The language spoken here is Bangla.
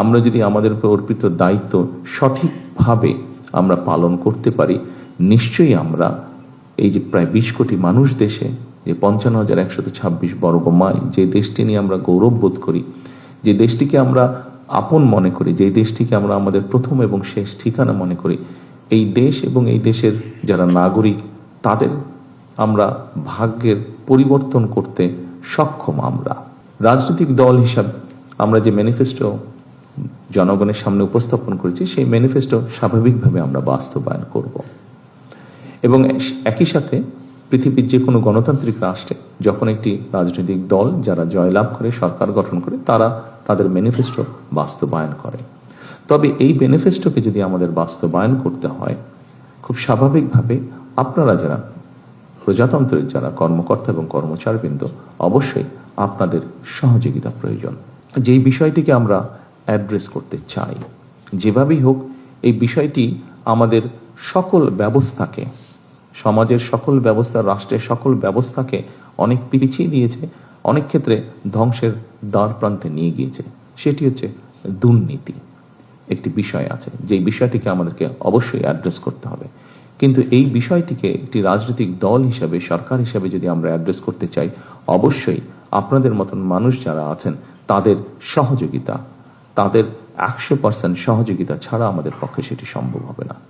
আমরা যদি আমাদের উপর অর্পিত দায়িত্ব সঠিকভাবে আমরা পালন করতে পারি, নিশ্চয়ই আমরা এই যে প্রায় 20 কোটি মানুষ দেশে, যে 55,126 বর্গ মাইল, যে দেশটি নিয়ে আমরা গৌরব বোধ করি, যে দেশটিকে আমরা আপন মনে করি, যে দেশটিকে আমরা আমাদের প্রথম এবং শেষ ঠিকানা মনে করি, এই দেশ এবং এই দেশের যারা নাগরিক, তাদের আমরা ভাগ্যের পরিবর্তন করতে সক্ষম। আমরা রাজনৈতিক দল হিসাবে আমরা যে ম্যানিফেস্টো জনগণের সামনে উপস্থাপন করেছি, সেই ম্যানিফেস্টো স্বাভাবিকভাবে আমরা বাস্তবায়ন করব এবং একই সাথে পৃথিবীর যে কোনো গণতান্ত্রিক রাষ্ট্রে যখন একটি রাজনৈতিক দল যারা জয়লাভ করে সরকার গঠন করে, তারা তাদের ম্যানিফেস্টো বাস্তবায়ন করে। তবে এই ম্যানিফেস্টোকে যদি আমাদের বাস্তবায়ন করতে হয়, খুব স্বাভাবিকভাবে আপনারা যারা প্রজাতন্ত্রের যারা কর্মকর্তা এবং কর্মচারীবৃন্দ, অবশ্যই আপনাদের সহযোগিতা প্রয়োজন। যেই বিষয়টিকে আমরা অ্যাড্রেস করতে চাই, যেভাবেই হোক, এই বিষয়টি আমাদের সকল ব্যবস্থাকে, সমাজের সকল ব্যবস্থা, রাষ্ট্রের সকল ব্যবস্থাকে অনেক পিছিয়ে দিয়েছে, অনেক ক্ষেত্রে ধ্বংসের দ্বার প্রান্তে নিয়ে গিয়েছে। সেটি হচ্ছে দুর্নীতি। একটি বিষয় আছে, যেই বিষয়টিকে আমাদেরকে অবশ্যই অ্যাড্রেস করতে হবে। কিন্তু এই বিষয়টিকে একটি রাজনৈতিক দল হিসাবে, সরকার হিসাবে যদি আমরা অ্যাড্রেস করতে চাই, অবশ্যই আপনাদের মতন মানুষ যারা আছেন তাদের সহযোগিতা, তাদের 100% সহযোগিতা ছাড়া আমাদের পক্ষে সেটি সম্ভব হবে না।